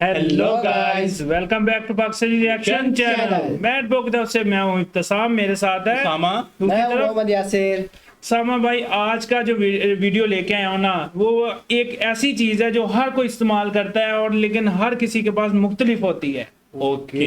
Hello guys, welcome back to Pakistani reaction channel. मैं advocate से मैं हूं इब्तिसाम, मेरे साथ है सामा। दूसरी मैं तरफ मोहम्मद यासिर। सामा भाई। आज का जो वीडियो लेके आया हूं ना, वो एक ऐसी चीज है जो हर कोई इस्तेमाल करता है और लेकिन हर किसी के पास मुख्तलिफ होती है। ओके,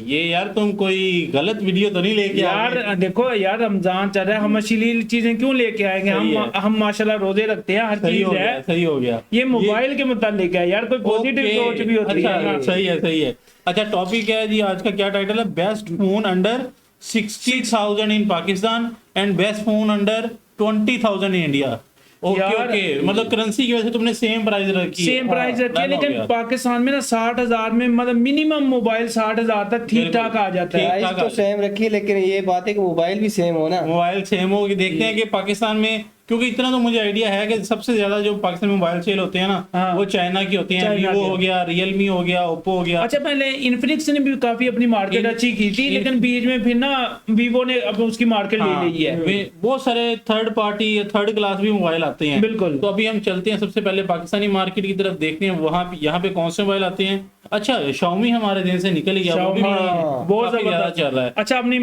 ये यार तुम कोई गलत वीडियो तो नहीं लेके आ गए? यार देखो यार, रमजान चल रहा है, हम अश्लील चीजें क्यों लेके आएंगे? हम माशाल्लाह रोजे रखते हैं, हर चीज है। सही हो गया। ये मोबाइल के मुतालिक है यार, कोई पॉजिटिव सोच भी होती अच्छा, है ना। सही है। अच्छा, टॉपिक क्या है जी आज का? क्या टाइटल है? Best phone under 60,000 in Pakistan and best phone under 20,000 in India. Okay, मतलब करेंसी की वजह से तुमने सेम प्राइस रखी है, लेकिन पाकिस्तान में ना 60,000 में मतलब मिनिमम मोबाइल 60,000 तक ठीक ठाक आ जाता है। प्राइस तो सेम रखी है, लेकिन ये बात है कि मोबाइल भी सेम हो ना। मोबाइल सेम हो। देखते हैं कि पाकिस्तान में, क्योंकि इतना तो मुझे आइडिया है कि सबसे ज्यादा जो पाकिस्तान में मोबाइल सेल होते हैं ना, हाँ। वो चाइना की होती हैं। वीवो हो गया, रियलमी हो गया, ओप्पो हो गया। अच्छा, पहले इन्फिनिक्स ने भी काफी अपनी मार्केट अच्छी की थी, लेकिन बीच में फिर ना वीवो ने अब उसकी मार्केट ले ली है। बहुत सारे थर्ड पार्टी या थर्ड क्लास भी मोबाइल आते हैं। बिल्कुल। तो अभी हम चलते हैं सबसे पहले पाकिस्तानी मार्केट की तरफ, देखते हैं वहाँ यहाँ पे कौन से मोबाइल आते हैं। अच्छा, Xiaomi हमारे दिन से निकल गया, वो भी बहुत ज्यादा चल रहा है। अच्छा, अपनी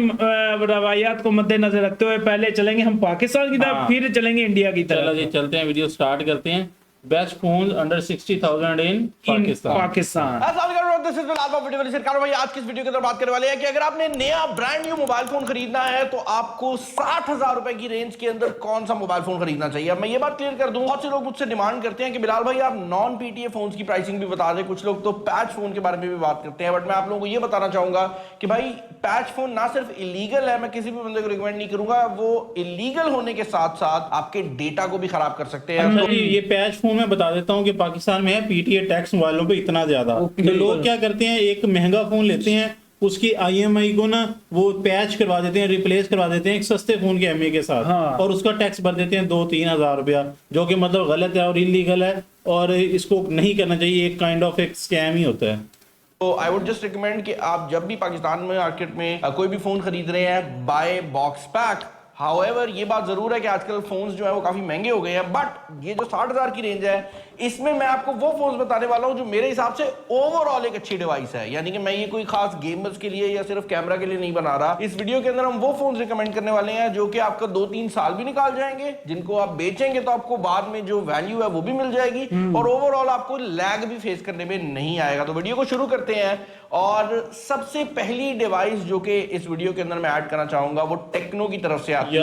रवायात को मद्देनजर रखते हुए पहले चलेंगे हम पाकिस्तान की तरफ, फिर चलेंगे इंडिया की तरफ। चलो जी, चलते हैं, वीडियो स्टार्ट करते हैं। बेस्ट फोन अंडर 60,000 इन पाकिस्तान। भाई आज की इस वीडियो के अंदर बात करने वाले हैं कि अगर आपने नया ब्रांड न्यू मोबाइल फोन खरीदना है तो आपको 60,000 रुपए की रेंज के अंदर कौन सा मोबाइल फोन खरीदना चाहिए। अब मैं ये बात क्लियर कर दूं, बहुत से लोग मुझसे डिमांड करते हैं कि बिलाल भाई आप नॉन पीटीए फोन की प्राइसिंग भी बता दें। कुछ लोग तो पैच फोन के बारे में भी बात करते हैं, बट मैं आप लोगों को ये बताना चाहूंगा कि भाई पैच फोन ना सिर्फ इलीगल है, मैं किसी भी बंदे को रिकमेंड नहीं करूंगा, वो इलीगल होने के साथ साथ आपके डेटा को भी खराब कर सकते हैं। तो ये पैच फोन मैं बता देता हूँ कि पाकिस्तान में है पीटीए टैक्स वालों पे इतना ज्यादा। तो लोग क्या करते हैं, एक महंगा फोन लेते हैं, उसकी IMI को ना वो पैच करवा देते हैं, रिप्लेस करवा देते हैं एक सस्ते फोन के MA के साथ। हाँ। और उसका टैक्स भर देते हैं 2-3 हजार रुपया, जो कि मतलब गलत है और इलीगल है, और इसको नहीं करना चाहिए। एक काइंड ऑफ एक स्कैम ही होता है। तो आई वुड जस्ट रिकमेंड कि आप जब भी पाकिस्तान में मार्केट में कोई भी फोन खरीद रहे हैं, बाय बॉक्स पैक। हाउएवर ये बात जरूर है कि आजकल फोन्स जो है वो काफी महंगे हो गए हैं, बट ये जो 60,000 की रेंज है, इसमें मैं आपको वो फोन्स बताने वाला हूं जो मेरे हिसाब से ओवरऑल एक अच्छी डिवाइस है। यानी कि मैं ये कोई खास गेमर्स के लिए या सिर्फ कैमरा के लिए नहीं बना रहा। इस वीडियो के अंदर हम वो फोन्स रिकमेंड करने वाले हैं जो कि आपका 2-3 साल भी निकाल जाएंगे, जिनको आप बेचेंगे तो आपको बाद में जो वैल्यू है वो भी मिल जाएगी और ओवरऑल आपको लैग भी फेस करने में नहीं आएगा। तो वीडियो को शुरू करते हैं, और सबसे पहली डिवाइस जो कि इस वीडियो के अंदर मैं ऐड करना चाहूंगा वो टेक्नो की तरफ से आती है।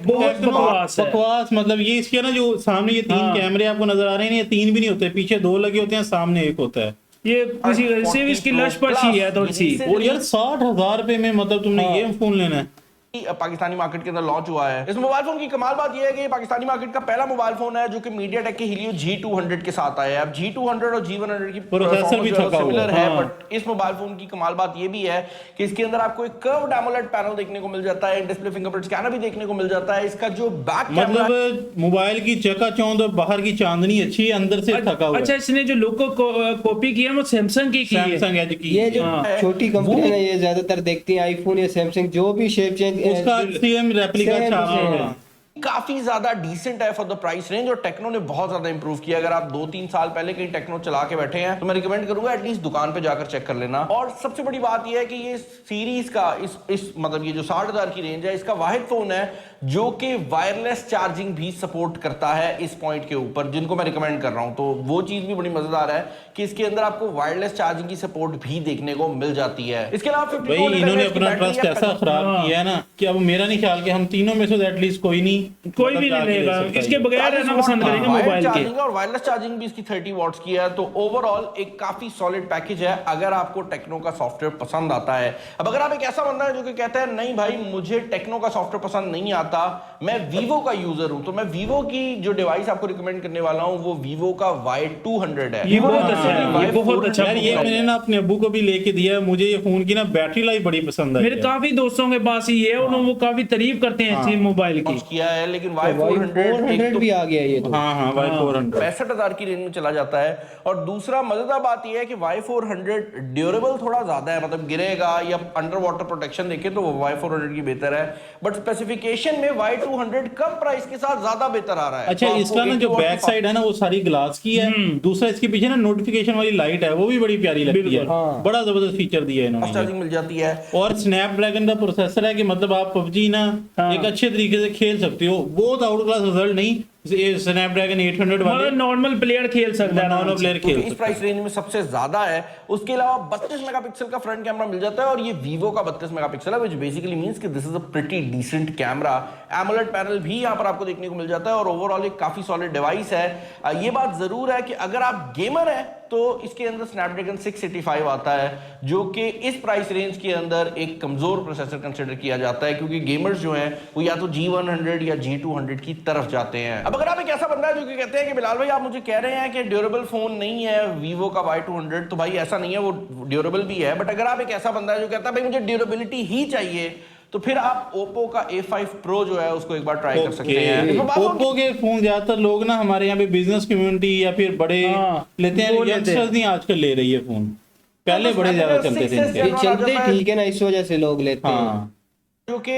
बहुत बकवास। मतलब ये इसके ना जो सामने ये 3 कैमरे आपको नजर आ रहे हैं, ये 3 भी नहीं होते, पीछे 2 लगे होते हैं, सामने एक होता है। ये किसी से इसकी लशपशी है थोड़ी सी। और यार 60,000 रुपए में मतलब तुमने ये फोन लेना है? पाकिस्तानी मार्केट के अंदर लॉन्च हुआ है। इस मोबाइल फोन की कमाल बात यह है कि ये पाकिस्तानी मार्केट का पहला मोबाइल फोन है जो कि मीडियाटेक के Helio G200 के साथ आया है। अब G200 और G100 की प्रोसेसर भी सिमिलर है, बट इस मोबाइल फोन की कमाल बात यह भी है कि इसके अंदर आपको एक कर्व्ड AMOLED पैनल देखने को मिल जाता है, डिस्प्ले फिंगरप्रिंट स्कैनर भी देखने को मिल जाता है। इसका जो बैक मतलब मोबाइल की चकाचौंध, बाहर की चांदनी अच्छी है, अंदर से थका हुआ है। अच्छा, इसने जो लुक को कॉपी किया वो सैमसंग की है। सैमसंग एज की। ये जो छोटी कंपनी है ये ज्यादातर देखती है आईफोन या सैमसंग, जो भी शेप चेंज उसका रेप्लिका छापा काफी ज्यादा डिसेंट है फॉर द प्राइस रेंज, और टेक्नो ने बहुत ज्यादा इंप्रूव किया। अगर आप 2-3 साल पहले कहीं टेक्नो चला के बैठे हैं तो मैं रिकमेंड करूंगा एटलीस्ट दुकान पे जाकर चेक कर लेना। और सबसे बड़ी बात यह है कि ये सीरीज का इस मतलब ये जो 60,000 की रेंज है, इसका वाहिद फोन है जो कि वायरलेस चार्जिंग भी सपोर्ट करता है इस पॉइंट के ऊपर, जिनको मैं रिकमेंड कर रहा हूं। तो वो चीज भी बड़ी मजेदार है कि इसके अंदर आपको वायरलेस चार्जिंग की सपोर्ट भी देखने को मिल जाती है। इसके अलावा भाई इन्होंने अपना ट्रस्ट ऐसा खराब किया है ना कि अब मेरा नहीं ख्याल कि हम तीनों में से एटलीस्ट कोई भी नहीं लेगा, इसके बगैर रहना पसंद करेंगे मोबाइल के। और वायरलेस चार्जिंग भी इसकी 30 वॉट्स की है। तो ओवरऑल एक काफी सॉलिड पैकेज है अगर आपको टेक्नो का सॉफ्टवेयर पसंद आता है। अब अगर आप एक ऐसा बंदा है जो कि कहता है नहीं भाई मुझे टेक्नो का सॉफ्टवेयर पसंद नहीं आता, मैं वीवो का यूजर हूं, तो मैं वीवो की जो डिवाइस आपको रिकमेंड करने वाला हूं वो वीवो का Y200 है। ये बहुत अच्छा यार, ये मैंने ना अपने अब्बू को भी लेके दिया है। मुझे ये फोन की ना बैटरी लाइफ बड़ी पसंद है। मेरे काफी दोस्तों के पास ही है, उन्होंने वो काफी तारीफ करते हैं इस मोबाइल की। किया है, लेकिन Y400 भी आ गया ये तो। हाँ, Y400 65,000 की रेंज में चला जाता है। और दूसरा मजेदार बात यह है कि Y400 ड्यूरेबल थोड़ा ज्यादा है, मतलब गिरेगा या अंडर वाटर प्रोटेक्शन देखें तो वो Y400 की बेहतर है, बट स्पेसिफिकेशन में Y200 Y200 कम प्राइस के साथ ज्यादा बेहतर आ रहा है। अच्छा, तो इसका आपको ना जो 80 बैक साइड है ना वो सारी ग्लास की है, दूसरा इसके पीछे ना नोटिफिकेशन वाली लाइट है, वो भी बड़ी प्यारी लगती है, हाँ। बड़ा जबरदस्त फीचर दिया है इन्होंने ये। चार्जिंग मिल जाती है। और स्नैपड्रैगन का प्रोसेसर है कि मतलब आप पबजी ना एक अच्छे तरीके से खेल सकते हो, बहुत आउट क्लास रिजल्ट नहीं, स्नैपड्रैगन 800 वाले मगर नॉर्मल प्लेयर खेल सकता है, नॉर्मल प्लेयर खेल इस प्राइस रेंज में सबसे ज्यादा है। उसके अलावा 32 मेगापिक्सल का फ्रंट कैमरा मिल जाता है और ये वीवो का 32 मेगापिक्सल है, व्हिच बेसिकली मींस कि this is a pretty decent camera. AMOLED panel भी यहां पर आपको देखने को मिल जाता है और ओवरऑल एक काफी सॉलिड डिवाइस है। ये बात जरूर है कि अगर आप गेमर हैं तो इसके अंदर स्नैपड्रैगन 685 आता है, जो कि इस प्राइस रेंज के अंदर एक कमजोर प्रोसेसर कंसीडर किया जाता है, क्योंकि गेमर्स जो हैं वो या तो G100 या G200 की तरफ जाते हैं। अब अगर आप एक ऐसा बंदा है जो कि कहते हैं कि बिलाल भाई आप मुझे कह रहे हैं कि ड्यूरेबल फोन नहीं है वीवो का Y200, तो भाई ऐसा नहीं है, वो ड्यूरेबल भी है। बट अगर आप एक ऐसा बंदा है जो कहता है भाई मुझे ड्यूरेबिलिटी ही चाहिए, तो फिर आप ओप्पो का A5 Pro जो है उसको एक बार ट्राई कर सकते हैं। ओप्पो के फोन ज्यादातर लोग ना हमारे यहाँ पे बिजनेस कम्युनिटी या फिर बड़े लेते हैं, वो लेते हैं। यंगस्टर्स नहीं आजकल ले रही है फोन, पहले बड़े ज्यादा चलते थे इनके। ये चलते ठीक है ना, इस वजह से लोग लेते हैं। हाँ, जो कि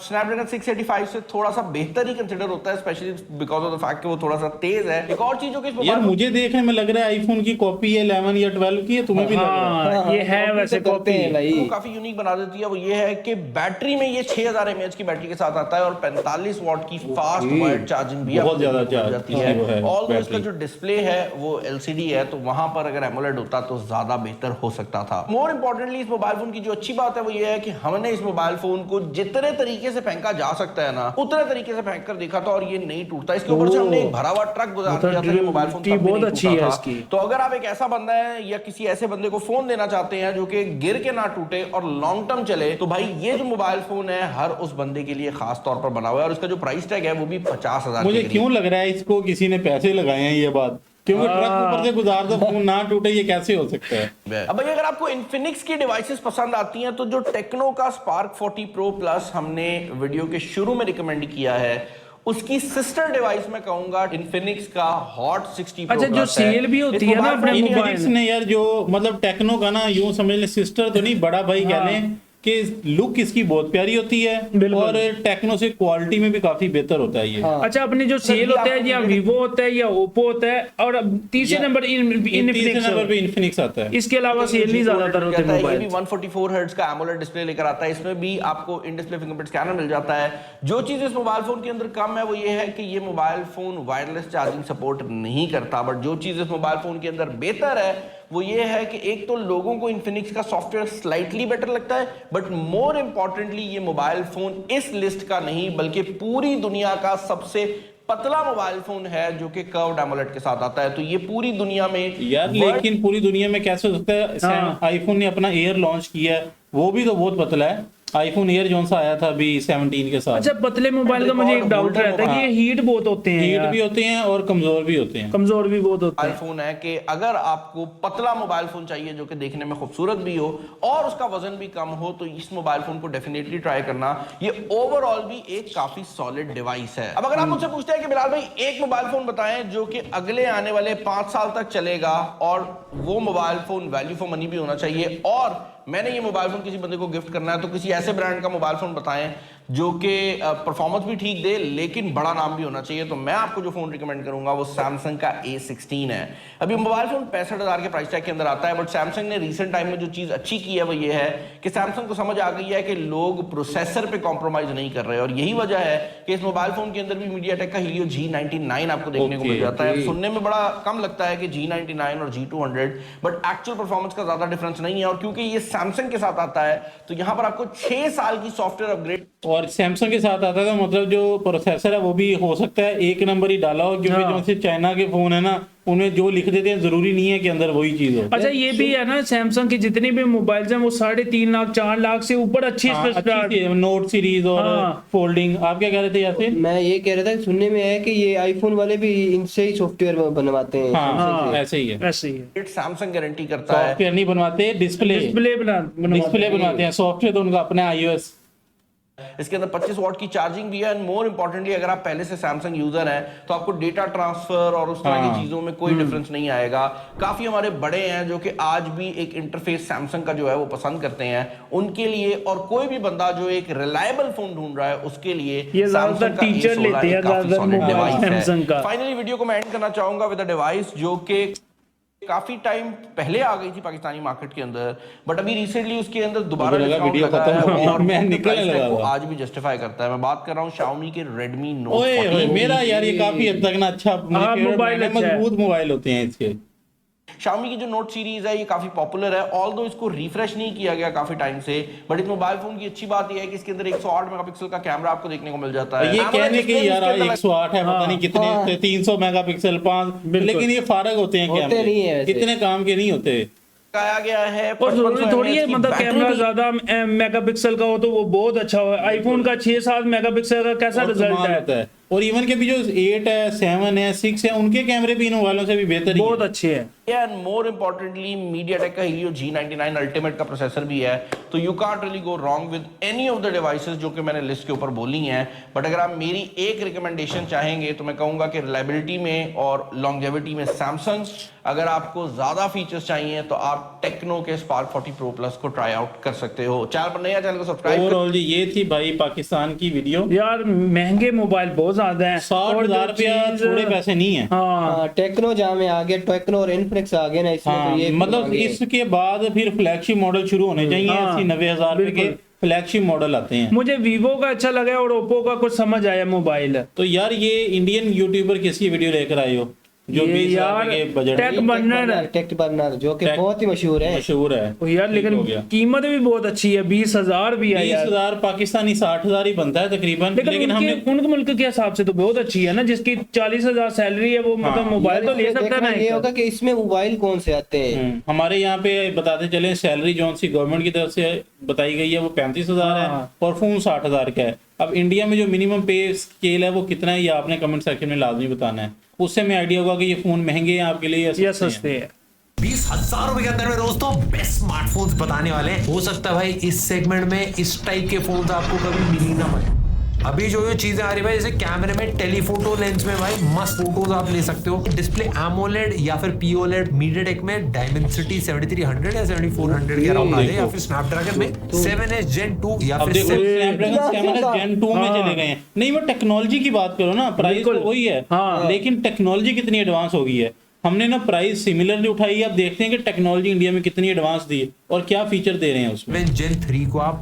स्नैपड्रैगन 685 से थोड़ा सा बेहतर ही कंसीडर होता है, specially because of the fact कि वो थोड़ा सा तेज है। एक और चीज जो कि इस यार मोबाइल मुझे देखने में लग रहा है आईफोन की कॉपी है 11 या 12 की है, तुम्हें भी लग रहा है? हाँ, ये है वैसे तो करते कॉपी हैं भाई। को काफी यूनिक बना देती है, वो ये है कि बैटरी में ये 6000 mAh की बैटरी के साथ आता है और 45 वॉट की फास्ट वायर्ड चार्जिंग भी बहुत आपको ज्यादा देखने को मिल जाती चार्ज वो है। है ऑल इसका बैटरी। जो डिस्प्ले है वो LCD है, तो वहां पर अगर एमोलेड होता तो ज्यादा बेहतर हो सकता था। मोर इंपॉर्टेंटली इस मोबाइल फोन की जो अच्छी बात है वो ये है कि हमने इस मोबाइल फोन को जितने तरीके से फेंका जा सकता है ना, उतने तरीके से फेंक कर देखा था और ये नहीं टूटता। इसके ऊपर से हमने एक भरा हुआ ट्रक गुजार दिया था कि मोबाइल फोन तब भी बहुत नहीं अच्छी टूटा है था। इसकी। तो अगर आप एक ऐसा बंदा है या किसी ऐसे बंदे को फोन देना चाहते हैं जो कि गिर के ना टूटे और लॉन्ग टर्म चले, तो भाई ये जो मोबाइल फोन है हर उस बंदे के लिए खास तौर पर बना हुआ है और इसका जो प्राइस टैग है वो भी 50,000। मुझे क्यों लग रहा है इसको किसी ने पैसे लगाए हैं ये बात, क्योंकि ट्रक ऊपर से गुजार दो फोन ना टूटे, ये कैसे हो सकता है? अब भाई अगर आपको इन्फिनिक्स की डिवाइसेस पसंद आती हैं तो जो टेक्नो का स्पार्क 40 Pro Plus हमने वीडियो के शुरू में रिकमेंड किया है, उसकी सिस्टर डिवाइस मैं कहूंगा इन्फिनिक्स का हॉट 60 Pro अच्छा, जो Plus है। सेल भी होती इस है ना मोबाइल अपने फोन की इन्फिनिक्स ने यार जो मतलब टेक्नो का ना यूं समझ ले सिस्टर तो नहीं, बड़ा भाई कह लें कि लुक इसकी बहुत प्यारी होती है बिल्कुल। और टेक्नो से क्वालिटी में भी काफी बेहतर होता है ये। हाँ। अच्छा, अपने जो सेल होता है या वीवो होता है या ओप्पो होता है, और अब तीसरे नंबर तीसरे इन्फिनिक्स नंबर पे इन्फिनिक्स आता है। इसके अलावा सेल नहीं ज्यादातर होते कहता है, ये मोबाइल। भी 144 हर्ट्ज का एमोलेड डिस्प्ले लेकर आता है। इसमें भी आपको इन डिस्प्ले फिंगरप्रिंट स्कैनर मिल जाता है। जो चीज इस मोबाइल फोन के अंदर कम है वो ये है कि ये mobile phone wireless charging support नहीं करता, बट जो चीज इस मोबाइल फोन के अंदर बेहतर है वो ये है कि एक तो लोगों को इन्फिनिक्स का सॉफ्टवेयर स्लाइटली बेटर लगता है, बट मोर इंपॉर्टेंटली ये मोबाइल फोन इस लिस्ट का नहीं बल्कि पूरी दुनिया का सबसे पतला मोबाइल फोन है जो कि कर्व्ड एमोलेड के साथ आता है। तो ये पूरी दुनिया में यार लेकिन पूरी दुनिया में कैसे हो सकता है? आईफोन ने अपना एयर लॉन्च किया है, वो भी तो बहुत पतला है। आईफोन एयर जोन सा आया था अभी 17 के साथ। अच्छा, पतले मोबाइल का मुझे एक डाउट रहता है कि ये हीट बहुत होते हैं हीट यार, भी होते हैं और कमजोर भी होते हैं। कमजोर भी बहुत होते हैं। फोन है कि अगर आपको पतला मोबाइल फोन चाहिए जो कि देखने में खूबसूरत भी हो और उसका वजन भी कम हो, तो इस मोबाइल फोन को डेफिनेटली ट्राई करना। ये ओवरऑल भी एक काफी सॉलिड डिवाइस है। अब अगर आप मुझसे पूछते हैं कि बिलाल भाई एक मोबाइल फोन बताएं जो कि अगले आने वाले 5 साल तक चलेगा और वो mobile phone value for money भी होना चाहिए और मैंने ये मोबाइल फोन किसी बंदे को गिफ्ट करना है, तो किसी ऐसे ब्रांड का मोबाइल फोन बताएं जो कि परफॉर्मेंस भी ठीक दे लेकिन बड़ा नाम भी होना चाहिए, तो मैं आपको जो फोन रिकमेंड करूंगा वो सैमसंग का A16 है। अभी मोबाइल फोन 65,000 के प्राइस टैग के अंदर आता है, बट सैमसंग ने रीसेंट टाइम में जो चीज अच्छी की है वो ये है कि सैमसंग को समझ आ गई है कि लोग प्रोसेसर पे कॉम्प्रोमाइज नहीं कर रहे, और यही वजह है कि इस मोबाइल फोन के अंदर भी मीडियाटेक का Helio G99 आपको देखने को मिल जाता है। सुनने में बड़ा कम लगता है कि G99 और G200, बट एक्चुअल परफॉर्मेंस का ज्यादा डिफरेंस नहीं है, और क्योंकि ये सैमसंग के साथ आता है तो यहां पर आपको 6 साल की सॉफ्टवेयर अपग्रेड और सैमसंग के साथ आता था, मतलब जो प्रोसेसर है वो भी हो सकता है एक नंबर ही डाला हो, क्योंकि जो से चाइना के फोन है ना उन्हें जो लिख देते हैं जरूरी नहीं है कि अंदर वही चीज हो। अच्छा, ये भी है ना सैमसंग की जितनी भी मोबाइल हैं वो 3.5 लाख 4 लाख से ऊपर अच्छी नोट सीरीज और फोल्डिंग। आप क्या कह रहे थे यासिन? मैं ये कह रहा था कि सुनने में है कि ये आईफोन वाले भी इनसे ही सॉफ्टवेयर बनवाते हैं। हाँ, ऐसे ही है। ऐसे ही है। सैमसंग गारंटी करता है। सॉफ्टवेयर नहीं बनवाते, डिस्प्ले डिस्प्ले बनवाते हैं। सॉफ्टवेयर तो उनका अपना iOS इसके अंदर 25 वॉट की चार्जिंग भी है एंड मोर इंपॉर्टेंटली अगर आप पहले से सैमसंग यूजर हैं तो आपको डेटा ट्रांसफर और उस तरह की चीजों में कोई डिफरेंस नहीं आएगा। काफी हमारे बड़े हैं जो कि आज भी एक इंटरफेस सैमसंग का जो है वो पसंद करते हैं, उनके लिए और कोई भी बंदा जो एक रिलायबल फोन ढूंढ रहा है उसके लिए ये ज्यादातर टीचर लेते हैं ज्यादातर मोबाइल सैमसंग का। फाइनली वीडियो को मैं एंड करना चाहूंगा विद अ डिवाइस जो कि काफी टाइम पहले आ गई थी पाकिस्तानी मार्केट के अंदर, बट अभी रिसेंटली उसके अंदर दोबारा डिस्काउंट लगा है और मैं निकलने लगा को आज भी जस्टिफाई करता है। मैं बात कर रहा हूं Xiaomi के Redmi Note ओए 14 मेरा यार ये काफी हद तक ना अच्छा मोबाइल अच्छा है। मजबूत मोबाइल होते हैं इसके। Xiaomi की जो नोट सीरीज है ये काफी पॉपुलर है, ऑल्दो इसको रिफ्रेश नहीं किया गया काफी टाइम से, बट इस मोबाइल फोन की अच्छी बात ये है कि इसके अंदर 108 मेगापिक्सल का कैमरा आपको देखने को मिल जाता है। ये कहने के यार 108 है, पता नहीं कितने 300 मेगापिक्सल 5, लेकिन ये फारग होते हैं कैमरे, इतने काम के नहीं होते। आया गया है और जरूरी थोड़ी है मतलब कैमरा ज्यादा मेगापिक्सल का हो तो वो बहुत अच्छा हो। आईफोन का 6-7 मेगापिक्सल का कैसा रिजल्ट है। और इवन के भी जो 8 है 7 है 6 है उनके कैमरे भी इन मोबाइलों से भी बेहतर बहुत अच्छे हैं। एंड मोर इंपॉर्टेंटली MediaTek का Helio G99 अल्टीमेट का प्रोसेसर भी है, तो you can't really go wrong with any of the devices जो कि मैंने लिस्ट के ऊपर बोली हैं। बट अगर आप मेरी एक रिकमेंडेशन चाहेंगे तो मैं कहूंगा कि रिलायबिलिटी में और लॉन्गेविटी में सैमसंग, अगर आपको ज्यादा फीचर्स चाहिए तो आप टेक्नो के Spark 40 Pro Plus को ट्राई आउट कर सकते हो। चैनल पर नया, चैनल को सब्सक्राइब। ओवरऑल जी ये थी भाई पाकिस्तान की वीडियो। यार महंगे मोबाइल बहुत ज्यादा हैं, 60,000 रुपया थोड़े पैसे नहीं है। हाँ टेक्नो जहाँ में आ गया, टेक्नो और इनफिनिक्स आ गए ना इसमें। हाँ, तो ये मतलब इसके बाद फिर फ्लैगशिप मॉडल शुरू होने चाहिए। 80-90,000 रुपए के फ्लैगशिप मॉडल आते हैं। मुझे वीवो का अच्छा लगा और ओप्पो का कुछ समझ आया मोबाइल। तो यार ये इंडियन यूट्यूबर किसकी वीडियो लेकर आए हो जो 20,000 के बजट टेक बर्नर जो कि बहुत ही मशहूर है यार, लेकिन कीमत भी बहुत अच्छी है। 20,000 भी है यार। 20,000 पाकिस्तानी 60,000 ही बनता है तकरीबन, लेकिन हमने उनके मुल्क के हिसाब से तो बहुत अच्छी है ना। जिसकी 40,000 सैलरी है वो मतलब मोबाइल तो ले सकता है। ये होगा कि इसमें मोबाइल कौन से आते हैं। हमारे यहाँ पे बताते चले सैलरी जो सी गवर्नमेंट की तरफ से बताई गई है वो 35,000 है और फोन 60,000 का है। अब इंडिया में जो मिनिमम पे स्केल है वो कितना है ये आपने कमेंट सेक्शन में लाजमी बताना है, उससे मैं आइडिया होगा कि ये फोन महंगे हैं आपके लिए या सस्ते हैं। 20,000 रुपए के अंदर में दोस्तों बेस्ट स्मार्टफोन्स बताने वाले हैं। हो सकता है भाई इस सेगमेंट में इस टाइप के फोन आपको कभी मिल ही ना पाए। अभी जो चीजें आ रही है भाई, जैसे कैमरे में टेलीफोटो लेंस में भाई मस्त फोटोज आप ले सकते हो। डिस्प्ले AMOLED या फिर POLED, MediaTek में Dimensity 7300 या 7400 के अराउंड आ जाए, या फिर स्नैपड्रैगन में 7S Gen 2 या फिर स्नैपड्रैगन Gen 2 में चले गए हैं। नहीं वो टेक्नोलॉजी की बात करो ना, प्राइस तो वही है, लेकिन टेक्नोलॉजी कितनी एडवांस हो गई है। हमने ना प्राइस सिमिलरली उठाई है, अब देखते हैं कि टेक्नोलॉजी इंडिया में कितनी एडवांस दी है और क्या फीचर दे रहे हैं उसमें। Gen 3 को आप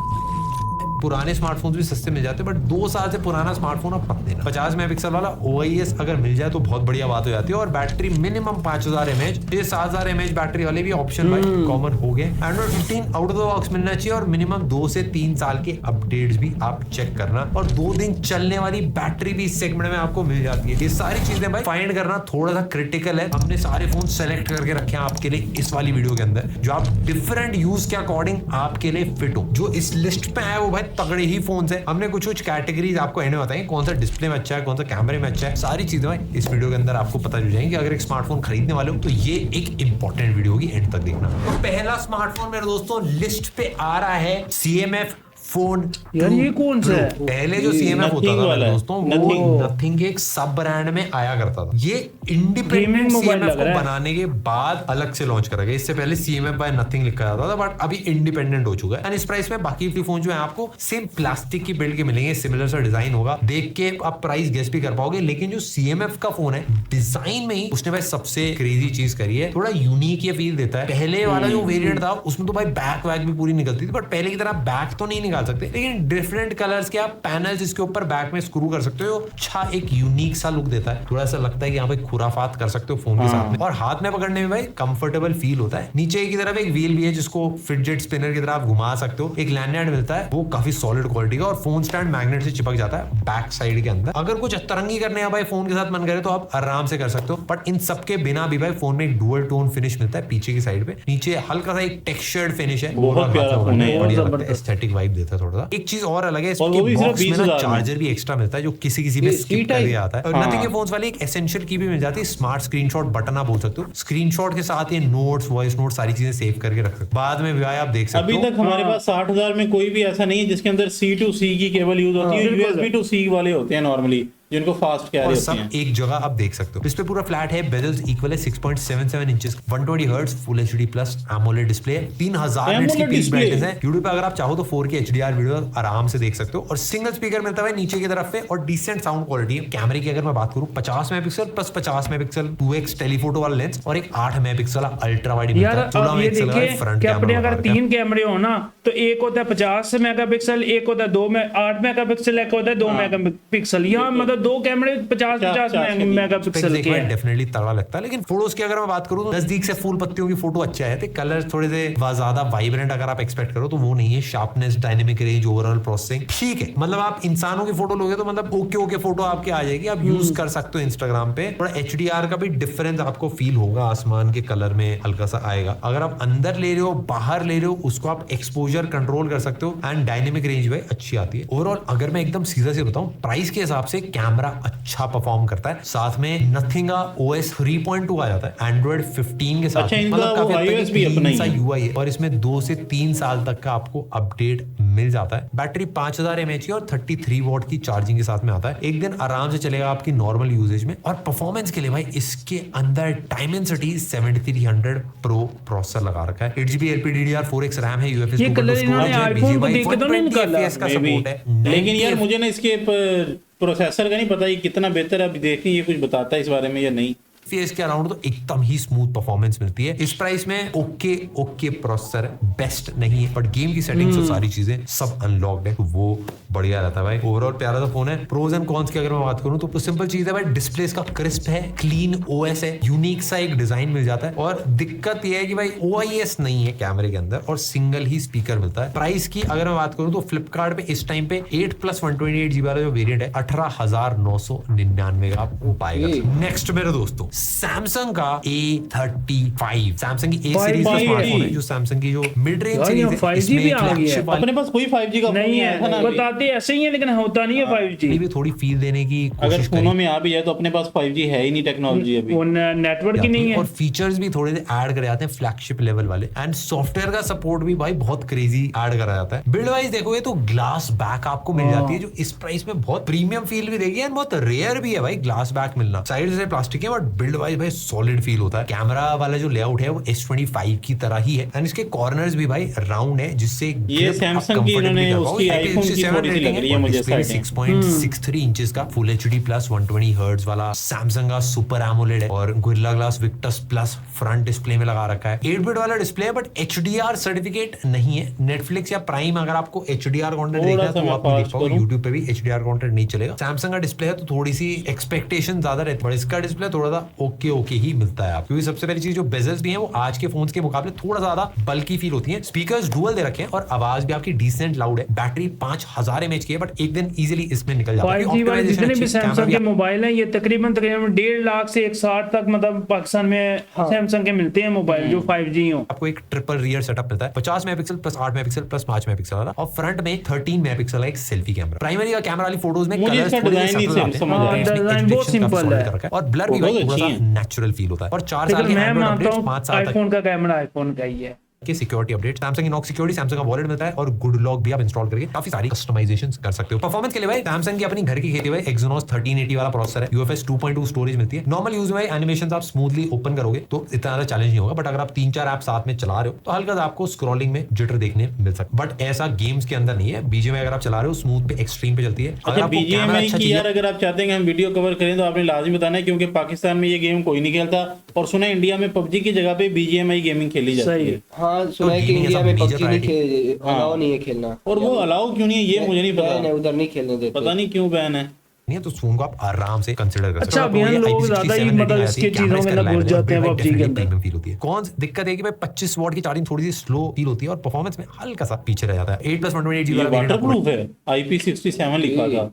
पुराने स्मार्टफोन भी सस्ते मिल जाते हैं, बट 2 साल से पुराना स्मार्टफोन आप मत देना। 50 मेगापिक्सल वाला OIS अगर मिल जाए तो बहुत बढ़िया बात हो जाती है। और बैटरी मिनिमम 5000 mAh, ये 7000 mAh बैटरी वाले भी ऑप्शन भाई कॉमन हो गए। Android 15 out of the box मिलना चाहिए और मिनिमम 2 से 3 साल के अपडेट्स भी आप चेक करना, और 2 दिन चलने वाली बैटरी भी इस सेगमेंट में आपको मिल जाती है। ये सारी चीजें भाई फाइंड करना थोड़ा सा क्रिटिकल है। हमने सारे फोन सेलेक्ट करके रखे हैं आपके लिए इस वाली वीडियो के अंदर, जो आप डिफरेंट यूज के अकॉर्डिंग आपके लिए फिट हो। जो इस लिस्ट पे है वो भाई तगड़े ही फोन है। हमने कुछ कैटेगरीज आपको इन्हें बताई, कौन सा डिस्प्ले में अच्छा है, कौन सा कैमरे में अच्छा है, सारी चीजें भाई इस वीडियो के अंदर आपको पता चल जाएंगी। अगर एक स्मार्टफोन खरीदने वाले हो तो ये एक इंपॉर्टेंट वीडियो होगी, एंड तक देखना। तो पहला स्मार्टफोन मेरे दोस्तों लिस्ट पे आ रहा है CMF फोन। यार ये कौन सा है? पहले जो CMF होता था मेरे दोस्तों वो नथिंग के एक सब ब्रांड में आया करता था। ये इंडिपेंडेंट CMF को बनाने के बाद अलग से लॉन्च करा गया। इससे पहले CMF बाय नथिंग लिखा जाता था, बट अभी इंडिपेंडेंट हो चुका है। एंड इस प्राइस में बाकी फोन जो है आपको सेम प्लास्टिक की बिल्ड के मिलेंगे, सिमिलर सा डिजाइन होगा, देख के आप प्राइस गेस भी कर पाओगे। लेकिन जो CMF का फोन है डिजाइन में ही उसने भाई सबसे क्रेजी चीज करी है, थोड़ा यूनिक ये फील देता है। पहले वाला जो वेरिएंट था उसमें तो भाई बैक वैक भी पूरी निकलती थी, बट पहले की तरह बैक तो नहीं निकाल सकते, लेकिन डिफरेंट कलर्स के आप पैनल्स इसके ऊपर बैक में स्क्रू कर सकते हो। अच्छा एक यूनिक सा लुक देता है, थोड़ा सा लगता है कि यहाँ पे खुराफात कर सकते हो फोन के साथ में। और हाथ में पकड़ने में भाई कंफर्टेबल फील होता है। नीचे की तरफ एक व्हील भी है जिसको फिडजेट स्पिनर की तरह आप घुमा सकते हो। एक लैंडहैंड मिलता है, वो काफी सॉलिड क्वालिटी का, और फोन स्टैंड मैग्नेट से चिपक जाता है बैक साइड के अंदर। अगर कुछ अतरंगी करने भाई फोन के साथ मन करे तो आप आराम से कर सकते हो, बट इन सबके बिना भी भाई फोन में एक डुअल टोन फिनिश मिलता है पीछे की साइड पे। नीचे हल्का सा एक टेक्सचर्ड फिनिश है, बहुत प्यारा फोन है, एस्थेटिक वाइब देता है। मिलता है थोड़ा सा। एक चीज और अलग है, और वो भी इसके सिर्फ बॉक्स में 20,000 ना में। चार्जर भी एक्स्ट्रा मिलता है जो किसी किसी में ये स्किप C-Type? करके आता है। और नथिंग के फोन्स वाले एक एसेंशियल की भी मिल जाती है, स्मार्ट स्क्रीनशॉट बटन आप बोल सकते हो। स्क्रीनशॉट के साथ ये नोट्स, वॉइस नोट, सारी चीजें सेव करके रख सकते हो। बाद में भी भाई आप देख सकते अभी हो तक हमारे पास 60,000 में कोई भी ऐसा नहीं है जिसके अंदर C2C की केबल यूज होती है, USB to C वाले होते हैं नॉर्मली, जिनको फास्ट कैरी और होते सब हैं। एक जगह आप देख सकते हो। इस पे पूरा फ्लैट है, बेजल्स इक्वल है, 6.77 inches, 120 hertz full HD plus AMOLED display है, 3000 निट्स की AMOLED पीक डिस्प्ले। ब्राइटनेस है। यूट्यूब पे अगर आप चाहो तो 4K HDR वीडियो आराम से देख सकते हो। और सिंगल स्पीकर मिलता है नीचे की तरफ पे और डिसेंट साउंड क्वालिटी है। कैमरे की अगर मैं बात करूं 50 megapixel plus 50 megapixel 2x telephoto वाला लेंस और एक 8 मेगापिक्सल अल्ट्रा वाइड मिलता यार है। 16 अब ये मेगापिक्सल देखिए का फ्रंट कि अपने कैमरा अगर 3 कैमरे हो ना तो एक होता है 50 मेगापिक्सल, एक होता है 8 मेगापिक्सल, एक होता है 2 मेगापिक्सल। यहाँ मतलब 2 कैमरे 50 मेगापिक्सल के हैं। डेफिनेटली तगड़ा लगता है। लेकिन फोटोज की अगर मैं बात करूं तो नजदीक से फूल पत्तियों की फोटो अच्छे आए थे। कलर थोड़े से ज्यादा वाइब्रेंट अगर आप एक्सपेक्ट करो तो वो नहीं है। Sharpness, dynamic range, overall processing ठीक है। मतलब आप इंसानों की फोटो लोगे तो मतलब ओके फोटो आपके आ जाएगी, आप यूज कर सकते हो इंस्टाग्राम पे। थोड़ा HDR का भी डिफरेंस आपको फील होगा, आसमान के कलर में हल्का सा आएगा। अगर आप अंदर ले रहे हो, बाहर ले रहे हो, उसको आप एक्सपोजर कंट्रोल कर सकते हो। एंड डायनेमिक रेंज भाई अच्छी आती है। ओवरऑल अगर मैं एकदम सीधा से बताऊं, प्राइस के हिसाब से कैमरा अच्छा परफॉर्म करता है। साथ में नथिंग का OS 3.2 आ जाता है एंड्रॉइड 15 के साथ। अच्छा, इनका वो iOS भी अपना ही है। UI है और इसमें 2 से 3 साल तक का आपको अपडेट मिल जाता है। बैटरी 5000 mAh की और 33 वॉट की चार्जिंग के साथ में आता है। एक दिन आराम से चलेगा आपकी नॉर्मल यूजेज में। और परफॉर्मेंस के लिए भाई इसके अंदर Dimensity 7300 Pro प्रोसेसर लगा रखा है। 8GB LPDDR4X रैम है, UFS ये कलर इन्होंने iPhone को देख के तो नहीं निकाला। का सपोर्ट है। लेकिन यार मुझे ना इसके प्रोसेसर का नहीं पता ये कितना बेहतर है। अभी देखते हैं ये कुछ बताता है इस बारे में या नहीं। FPS के अराउंड तो एकदम ही स्मूथ परफॉर्मेंस मिलती है। इस प्राइस में ओके प्रोसेसर बेस्ट नहीं है, बट गेम की सेटिंग्स और सारी चीजें सब अनलॉक्ड है, तो वो बढ़िया रहता है भाई। ओवरऑल प्यारा सा फोन है। प्रोज एंड कॉन्स की अगर मैं बात करूं तो सिंपल चीज है भाई, डिस्प्ले इसका क्रिस्प है, क्लीन OS है, यूनिक सा एक डिजाइन मिल जाता है। और दिक्कत ये है कि भाई OIS नहीं है कैमरे के अंदर और सिंगल ही स्पीकर मिलता है। प्राइस की अगर मैं बात करूं तो फ्लिपकार्ट पे इस टाइम पे 8+128GB वाला जो वेरिएंट है 18,999 का आपको पाएगा। नेक्स्ट मेरे दोस्तों, सैमसंग का A35, सैमसंग की A सीरीज का स्मार्टफोन है, जो सैमसंग की जो मिड रेंज सीरीज है, 5G भी आ गई है। अपने पास कोई 5G का फोन नहीं आया था ना है, अभी। बताते ऐसे ही है लेकिन होता नहीं है 5G। भी थोड़ी फील देने की अगर कोशिश फोनों करी में आ भी जाए तो अपने पास 5G है ही नहीं टेक्नोलॉजी अभी। वो नेटवर्क ही नहीं है। और फीचर्स भी थोड़े से ऐड करे जाते हैं फ्लैगशिप लेवल वाले। एंड सॉफ्टवेयर का सपोर्ट भी भाई बहुत क्रेजी ऐड करा जाता है। बिल्ड वाइज देखोगे तो ग्लास बैक आपको मिल जाती है, जो इस प्राइस में बहुत प्रीमियम फील भी देगी एंड बहुत रेयर भी है भाई ग्लास बैक मिलना। साइड से प्लास्टिक है बट बिल्ड वाइज भाई सॉलिड फील होता है। कैमरा वाला जो लेआउट है वो S25 की तरह ही है एंड इसके कॉर्नर्स भी भाई राउंड है, जिससे ये सैमसंग की इन्होंने उसकी आईफोन की थोड़ी सी लग रही है मुझे साइड में। 6.63 इंचेस का फुल HD प्लस 120 हर्ट्ज वाला सैमसंग का सुपर एमोलेड है और gorilla glass Victus plus front display में लगा रखा है। 8-बिट वाला डिस्प्ले है बट HDR सर्टिफिकेट नहीं है। नेटफ्लिक्स या प्राइम अगर आपको HDR कंटेंट देखना है तो आप नहीं देख पाओगे, YouTube पे भी HDR कंटेंट नहीं चलेगा। सैमसंग का डिस्प्ले है तो थोड़ी सी एक्सपेक्टेशन ज्यादा रहती है, बट इसका डिस्प्ले थोड़ा सा ओके ही मिलता है आप, क्योंकि सबसे पहली चीज जो बेजल्स भी हैं वो आज के फोन्स के मुकाबले थोड़ा ज्यादा बल्की फील होती हैं। स्पीकर्स डुअल दे रखे हैं और आवाज भी आपकी डिसेंट लाउड है। बैटरी 5000 mAh की है बट एक दिन इजीली इसमें निकल जाता है। 5G वाले जितने भी सैमसंग के मोबाइल हैं ये तकरीबन 1.5 लाख से 160 तक मतलब पाकिस्तान में सैमसंग के मिलते हैं मोबाइल जो 5G हो। आपको एक ट्रिपल रियर सेटअप मिलता है, 50 megapixel plus 8 megapixel plus 5 megapixel वाला, और फ्रंट में 13 मेगापिक्सल का एक सेल्फी कैमरा। प्राइमरी का कैमरा वाली फोटोज में मुझे कलर्स इसका थोड़े डिजाइन से नहीं subtle आते हैं। समझ आया। डिजाइन बहुत सिंपल है और ब्लर भी बहुत थोड़ा सा अच्छी है। नेचुरल फील होता है। और 4 साल लेकिन के मैं एंड्रॉइड मानता अपडेट्स हूँ 5 साल तक आईफोन का कैमरा आईफोन का ही है। के security update, Samsung Inox security, Samsung का वॉलेट मिलता है और गुड लॉक भी आप इंस्टॉल करके काफी सारी कस्टमाइजेशंस कर सकते हो। परफॉर्मेंस के लिए भाई सैमसंग की अपनी घर की खेती हुई Exynos 1380 वाला प्रोसेसर है, UFS 2.2 स्टोरेज मिलती है। नॉर्मल यूज में एनिमेशन आप स्मूथली ओपन करोगे तो इतना ज्यादा चैलेंज नहीं होगा, बट अगर आप 3-4 ऐप साथ में चला रहे हो तो हल्का सा आपको स्क्रॉलिंग में जिटर देखने मिल सकता है, बट ऐसा गेम्स के अंदर नहीं है। BGMI अगर आप चला रहे हो स्मूथ पे एक्सट्रीम पे चलती है। अगर अच्छा, आपको कैमरा BGMI अच्छा की यार चाहिए, अगर आप चाहते हैं कि हम वीडियो कवर करें तो आपने लाजमी बताना है, क्योंकि पाकिस्तान में ये गेम कोई नहीं खेलता और सुना है इंडिया में PUBG की जगह पे BGMI गेमिंग खेली जाती सही है। है। हाँ सुना है कि gaming इंडिया ऐसा में major PUBG नहीं priority। अलाउ नहीं है खेलना। और वो अलाउ क्यों नहीं है ये मुझे नहीं बैन है, पता, उधर नहीं खेलने देते। पता नहीं क्यों बैन है। नहीं है तो फोन को आप आराम से कंसीडर कर सकते अच्छा, हो। अभी लोग ज्यादा ही मतलब इसके चीजों के अंदर घुस जाते हैं PUBG के अंदर। फील होती है। कौन दिक्कत है कि भाई 25 वॉट की चार्जिंग थोड़ी सी स्लो फील होती है और परफॉर्मेंस में हल्का सा पीछे रह जाता है। 8+128 ये वाला वेरिएंट वाटरप्रूफ है, IP67 लिखा था।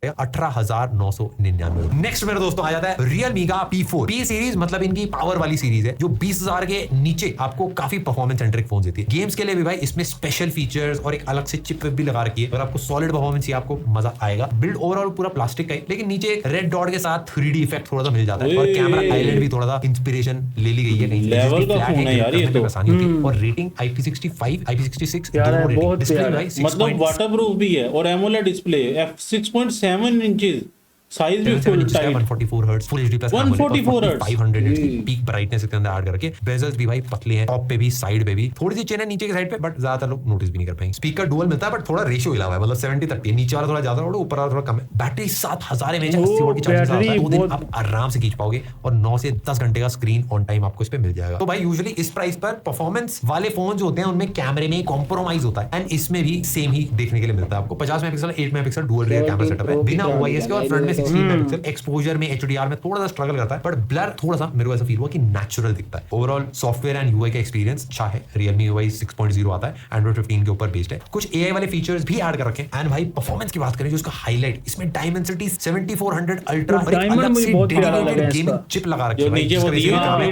18,999। नेक्स्ट मेरे दोस्तों आ जाता है Realme का P4 P सीरीज, मतलब इनकी पावर वाली सीरीज है जो 20,000 के नीचे आपको काफी परफॉर्मेंस सेंट्रिक फोन देती है। गेम्स के लिए भी भाई इसमें स्पेशल फीचर्स और एक अलग से चिप भी लगा रखी है। अगर आपको सॉलिड परफॉर्मेंस ही आपको मजा आएगा। बिल्ड ओवरऑल पूरा प्लास्टिक का है, लेकिन नीचे रेड डॉट के साथ 3D इफेक्ट थोड़ा सा मिल जाता है और कैमरा आइलैंड भी थोड़ा सा इंस्पिरेशन ले ली गई है कहीं लेवल का फोन है यार ये तो। आसानी होती है। और रेटिंग IP65 IP66 यार दोनों बहुत रेटिंग। डिस्प्ले प्यारा भाई 6 मतलब वाटरप्रूफ भी है और AMOLED display f6.7 inches, size भी full tight, 144 hertz full HD plus 144 hertz 500 hertz की पीक ब्राइटनेस इसके अंदर ऐड करके। बेजल्स भी भाई पतले हैं, टॉप पे भी साइड पे भी थोड़ी सी चेन है नीचे की साइड पे, बट ज्यादातर लोग नोटिस भी नहीं कर पाएंगे। स्पीकर डुअल मिलता है बट थोड़ा रेशियो हिला हुआ है, मतलब 70-30 नीचे वाला थोड़ा ज्यादा और ऊपर वाला थोड़ा कम है। बैटरी 7000 mAh 80 वॉट की चार्जिंग है, 2 दिन आप आराम से खींच पाओगे और 9 से 10 घंटे का स्क्रीन ऑन टाइम आपको इस पे मिल जाएगा। तो भाई यूजुअली इस प्राइस पर परफॉर्मेंस वाले फोन जो होते हैं उनमें कैमरे में कॉम्प्रोमाइज होता है, एंड इसमें भी सेम ही देखने के लिए मिलता है आपको। 50 megapixel 8 megapixel dual rear camera setup है बिना OIS के, और फ्रंट में 16 मेगापिक्सल। एक्सपोजर में HDR में थोड़ा सा स्ट्रगल करता है, बट ब्लर थोड़ा सा मेरे को ऐसा फील हुआ कि नेचुरल दिखता है। ओवरऑल सॉफ्टवेयर एंड UI का एक्सपीरियंस अच्छा है। Realme UI 6.0 आता है, Android 15 के ऊपर बेस्ड है। कुछ AI वाले फीचर्स भी ऐड कर रखे हैं। एंड भाई परफॉर्मेंस की बात करें जो उसका हाईलाइट, इसमें Dimensity 7400 अल्ट्रा और एक अलग से डेडिकेटेड गेमिंग चिप लगा रखी है। नीचे वो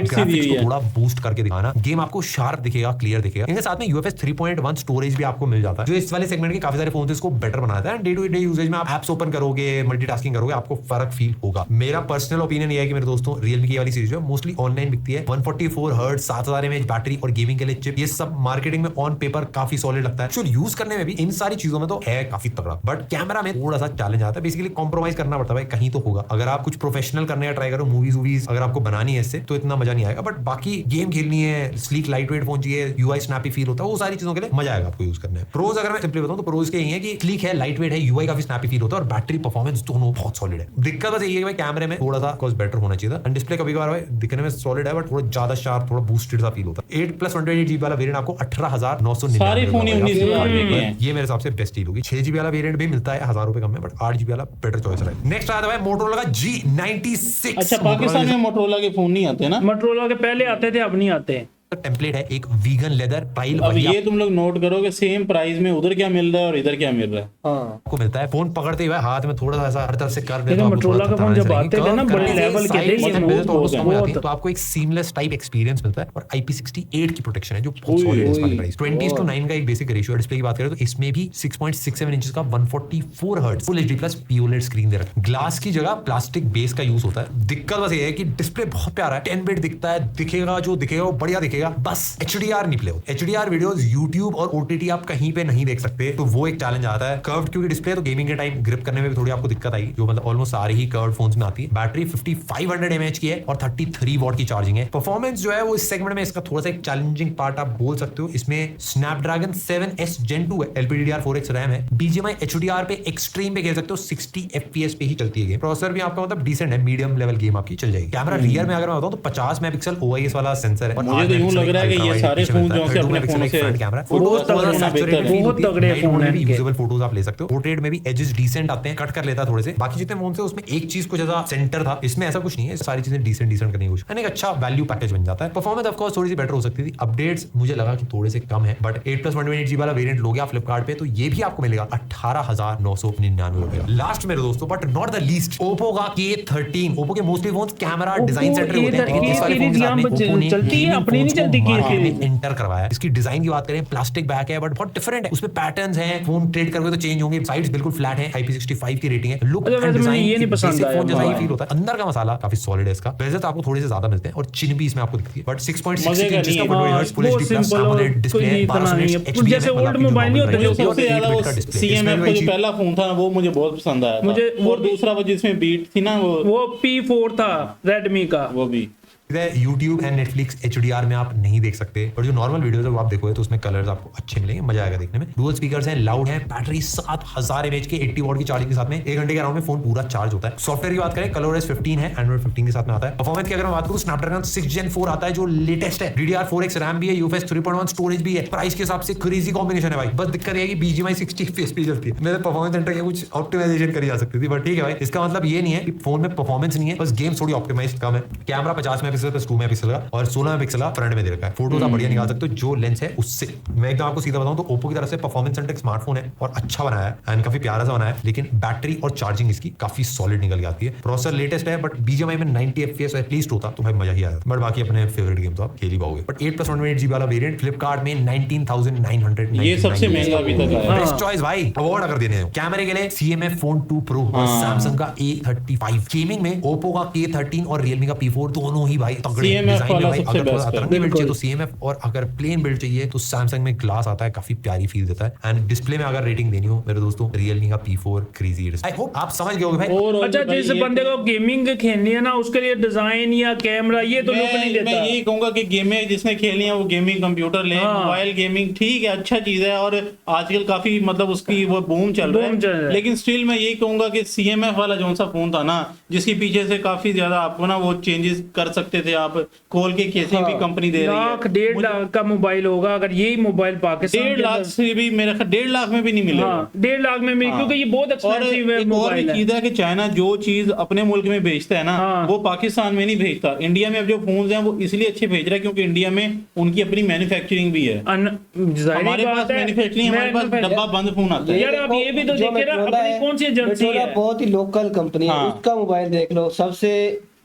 ग्राफिक्स को थोड़ा बूस्ट करके दिखाना, गेम आपको शार्प दिखेगा, क्लियर दिखेगा। इनके साथ में UFS 3.1 स्टोरेज भी आपको मिल जाता है, जो इस वाले सेगमेंट के काफी सारे फोन इसको बेटर बनाता है। डे टू डे यूजेज में आप एप्स ओपन करोगे, मल्टीटास्किंग करोगे, आपको फर्क फील होगा। मेरा पर्सनल ओपिनियन ये है कि मेरे दोस्तों Realme की वाली सीरीज जो मोस्टली ऑनलाइन बिकती है, 144 हर्ट्ज 7000 mAh बैटरी और गेमिंग के लिए चिप, ये सब मार्केटिंग में ऑन पेपर काफी सॉलिड लगता है। एक्चुअली यूज करने में भी इन सारी चीजों में तो है काफी तगड़ा, बट कैमरा में थोड़ा सा चैलेंज आता है। बेसिकली कॉम्प्रोमाइज करना पड़ता है, कहीं तो होगा। अगर आप कुछ प्रोफेशनल करने का ट्राई करो, मूवीज अगर आपको बनानी है इससे, तो इतना मजा नहीं आएगा। बट बाकी गेम खेलनी है, स्लीक लाइट वेट फोन चाहिए, UI स्नैपी फील होता है, वो सारी चीजों के लिए मजा आएगा आपको यूज करने में। प्रोज अगर मैं सिंपली बताऊं तो प्रोज के यही है कि स्लीक है, लाइट वेट है, UI काफी स्नैपी फील होता है और बैटरी परफॉर्मेंस दोनों बहुत सॉलिड है। दिक्कत बस यही है कि भाई कैमरे में थोड़ा सा बेटर होना चाहिए था। एंड डिस्प्ले कभी कभार दिखने में सॉलिड है बट थोड़ा ज्यादा शार्प, थोड़ा बूस्टेड सा फील होता है। 8+ 128GB वाला वेरिएंट आपको 18,999 सारे फोन 19,000 के हैं। ये मेरे हिसाब से बेस्ट डील होगी। 6GB वाला वेरिएंट भी मिलता है 1000 रुपए कम में, बट 8GB वाला बेटर चॉइस है। नेक्स्ट आता है Motorola का G96। अच्छा, पाकिस्तान में मोटरोला के फोन नहीं आते ना? मोटरोला के पहले आते थे, अब नहीं आते। टेम्पलेट है एक वीगन लेदर टाइल। अब ये तुम लोग नोट करोगे सेम प्राइस में उधर क्या मिल रहा है और इधर क्या मिल रहा है। हाँ को मिलता है। फोन पकड़ते हुए हाथ में थोड़ा सा ऐसा हर तरफ से कर देता लेकिन Motorola का फोन जब आते थे ना बड़े लेवल के थे, तो आपको एक सीमलेस टाइप एक्सपीरियंस मिलता है और IP68 की प्रोटेक्शन है जो बहुत सॉलिड है। इस वाले प्राइस 20:9 का एक बेसिक रेशियो है। डिस्प्ले की बात करें तो इसमें भी 6.67 इंचेस का 144 hertz full HD plus POLED screen दे रखा है। ग्लास की जगह प्लास्टिक बेस का यूज होता है। दिक्कत बस ये है कि डिस्प्ले बहुत प्यारा है, 10 बिट दिखता है, दिखेगा जो दिखेगा वो बढ़िया दिखेगा, बस HDR नहीं प्ले हो। HDR वीडियोस YouTube और OTT आप कहीं पे नहीं देख सकते, तो वो एक चैलेंज आता है। कर्व्ड क्योंकि डिस्प्ले तो गेमिंग के टाइम ग्रिप करने में भी थोड़ी आपको दिक्कत आएगी, जो मतलब ऑलमोस्ट सारे ही कर्व्ड फोन्स में आती है। बैटरी 5500 mAh की है और 33 वॉट की चार्जिंग है। परफॉर्मेंस जो है वो इस सेगमेंट में इसका थोड़ा सा एक चैलेंजिंग पार्ट आप बोल सकते हो। इसमें Snapdragon 7S Gen 2 है, LPDDR4X रैम है, BGMI HDR पे एक्सट्रीम पे खेल सकते हो, 60 FPS पे ही चलती है गेम। प्रोसेसर भी आपका मतलब डिसेंट है, मीडियम लेवल गेम आपकी चल जाएगी। कैमरा रियर में अगर मैं बताऊं तो 50 मेगापिक्सल OIS वाला सेंसर है। मुझे तो यूं लग रहा है कि ये सारे फोन जो से अपने फोन से कैमरा बहुत तगड़े फोन है, यूजेबल फोटोज आप ले सकते हो। पोर्ट्रेट में भी एजेस डिसेंट आते हैं, कट कर लेता है थोड़े से। बाकी जितने फोन से उसमें एक चीज को ज्यादा सेंटर था, इसमें ऐसा कुछ नहीं है, सारी चीजें डिसेंट करने की कोशिश, एक अच्छा वैल्यू पैकेज बन जाता है। परफॉर्मेंस ऑफ कोर्स थोड़ी सी बेटर हो सकती थी, अपडेट्स मुझे लगा कि थोड़े से कम है, बट 8+ 128GB वाला वेरिएंट लोगे आप फ्लिपकार्ट पे तो ये भी आपको मिलेगा 18,999 रुपए। लास्ट मेरे दोस्तों but not the least, Oppo का K13। ओप्पो के mostly phones camera design centre होते हैं, लेकिन इस वाले फोन के साथ में ओप्पो ने चलती है, अपनी नहीं चलती K13 एंटर करवाया है। इसकी डिजाइन की बात करें, प्लास्टिक बैक है बट बहुत डिफरेंट है, उसमें पैटर्न्स हैं, फोन ट्रेड करोगे तो चेंज होंगे। साइड्स बिल्कुल फ्लैट है, IP65 की रेटिंग है। लुक एंड डिजाइन ये नहीं पसंद आया, फोन जैसा ही फील होता है। अंदर का मसाला काफी सॉलिड है इसका, वैसे तो आपको थोड़े से ज्यादा मिलते हैं और चिन भी इसमें आपको दिखती है, बट 6.6 इंच का 120 hertz full HD plus AMOLED display है, 1200 nits HDR जैसे ओल्ड मोबाइल नहीं होते, सबसे ज्यादा वो CMF का जो पहला फोन था वो मुझे बहुत पसंद आया था। मुझे और दूसरा वो जिसमें बीट थी ना, वो P4 था Redmi का, वो भी YouTube एंड Netflix HDR में आप नहीं देख सकते, और जो नॉर्मल वीडियोस है वो आप देखोगे तो उसमें कलर्स आपको अच्छे मिलेंगे, मजा आएगा देखने में। डुअल स्पीकर्स हैं, लाउड है, बैटरी 7000 mAh के 80 वॉट की चार्जिंग के साथ में 1 घंटे के अराउंड में फोन पूरा चार्ज होता है। सॉफ्टवेयर की बात करें, ColorOS 15 है, Android 15 के साथ में आता है। परफॉर्मेंस की अगर मैं बात करूं, Snapdragon 6 Gen 4 आता है जो लेटेस्ट है, DDR4X रैम भी है, UFS 3.1 स्टोरेज भी है। प्राइस के हिसाब से क्रेजी कॉम्बिनेशन है भाई, बस दिक्कत ये है कि BGMI 60 FPS पे चलती है। मेरे परफॉर्मेंस सेंटर के कुछ ऑप्टिमाइजेशन करी जा सकती थी, बट ठीक है भाई, इसका मतलब ये नहीं है कि फोन में परफॉर्मेंस नहीं है, बस गेम थोड़ी ऑप्टिमाइज्ड कम है। Camera 50 MP megapixel plus 2 megapixel का और 16 मेगापिक्सल का फ्रंट में दे रखा है। फोटोज आप बढ़िया निकाल सकते हो जो लेंस है उससे। मैं एकदम आपको सीधा बताऊं तो ओप्पो की तरफ से परफॉर्मेंस सेंटर स्मार्टफोन है और अच्छा बनाया है एंड काफी प्यारा सा बनाया है, लेकिन बैटरी और चार्जिंग इसकी काफी सॉलिड निकल के आती है। प्रोसेसर लेटेस्ट है बट बीजीएमआई में 90 FPS एटलीस्ट होता तो भाई मजा ही आया। बट बाकी अपने फेवरेट गेम तो आप खेल ही पाओगे। बट 8+128GB वाला वेरिएंट फ्लिपकार्ट में 19,999 ये सबसे महंगा अभी तक है। बेस्ट चॉइस भाई, अवार्ड अगर देने हैं। कैमरे के लिए CMF Phone 2 Pro और सैमसंग का A35। गेमिंग में ओप्पो का K13 और Realme का P4 दोनों ही भाई तगड़े। CMF डिजाइन में वाला भाई सबसे अगर थोड़ा best है। अतरंगी बिल्ड चाहिए तो CMF, और अगर प्लेन बिल्ड चाहिए तो सैमसंग में ग्लास आता है, काफी प्यारी फील देता है। एंड डिस्प्ले में अगर रेटिंग देनी हो मेरे दोस्तों, Realme का P4 क्रेजी। आई होप आप समझ गए होगे भाई। और अच्छा, भाई जिस ये बंदे को गेमिंग खेलनी है ना उसके लिए डिजाइन या कैमरा ये तो लुक नहीं मैं देता। यही कहूंगा कि गेमिंग जिसने खेलनी है वो गेमिंग कंप्यूटर ले। हाँ। मोबाइल गेमिंग ठीक है, अच्छा चीज है और आजकल काफी मतलब उसकी वो बूम चल रहा है। लेकिन स्टिल मैं यही कहूंगा कि CMF वाला जो सा फोन था ना, जिसके पीछे से काफी ज्यादा आपको ना वो चेंजेस कर सकते थे, आप खोल के केसिंग भी कंपनी दे रही है। लाख 1.5 लाख का मोबाइल होगा अगर यही मोबाइल पाकिस्तान 1.5 लाख से भी मेरे ख्याल 1.5 लाख में भी नहीं मिलेगा। हाँ 1.5 लाख में मिल, हाँ। क्योंकि ये बहुत और एक्सपेंसिव है एक और भी मोबाइल है। चीज है कि चाइना जो चीज अपने मुल्क में भेजता है ना, हाँ। वो पाकिस्तान में नहीं भेजता। इंडिया में अब जो फोन हैं वो इसलिए अच्छे भेज रहा है क्योंकि इंडिया में उनकी अपनी मैन्युफैक्चरिंग भी है। हमारे पास मैन्युफैक्चरिंग, हमारे पास डब्बा बंद फोन आता है। यार आप ये भी तो देखिए ना, अपनी कौन सी एजेंसी है? बहुत ही लोकल कंपनी है, हाँ। उसका मोबाइल देख लो सबसे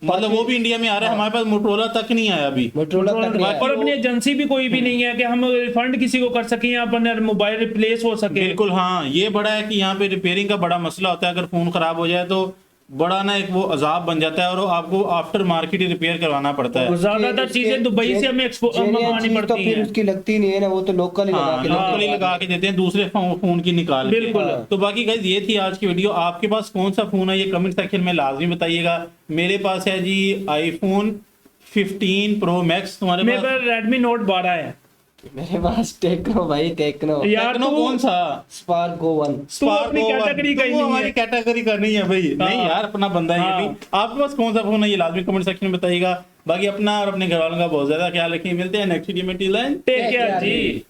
मतलब वो भी इंडिया में आ रहा है, हमारे पास मोटरोला तक नहीं आया अभी। मोटरोला तक नहीं और अपनी एजेंसी भी कोई भी नहीं है कि हम रिफंड किसी को कर सकें या अपन मोबाइल रिप्लेस हो सके। बिल्कुल हाँ, ये बड़ा है कि यहाँ पे रिपेयरिंग का बड़ा मसला होता है। अगर फोन खराब हो जाए तो बड़ा ना एक वो अजाब बन जाता है और आपको आफ्टर मार्केट ही रिपेयर करवाना पड़ता है। ज्यादातर चीजें दुबई से हमें मंगवानी तो पड़ती फिर हैं। उसकी लगती नहीं है ना, वो तो लोकल ही लगा के लोकल ही लगा के देते हैं दूसरे फोन की निकाल के। बिल्कुल। तो बाकी गाइस ये थी आज की वीडियो। आपके पास कौन सा फोन है ये कमेंट सेक्शन में लाजमी बताइएगा। मेरे पास है जी iPhone 15 Pro Max। तुम्हारे मेरे पास? पास Redmi Note 12 है। मेरे पास टेक्नो भाई, टेक्नो यार टेक्नो तू कौन सा? Spark Go 1। तू अपनी कैटेगरी का ही नहीं है। हमारी कैटेगरी का नहीं है भाई। नहीं यार, अपना बंदा है ये भी। आपके पास कौन सा फोन है ये लाजमी कमेंट सेक्शन में बताइएगा। बाकी अपना और अपने घर वालों का बहुत ज्यादा ख्याल रखिए। मिलते हैं नेक्स्ट वीडियो में। टिल देन टेक केयर जी।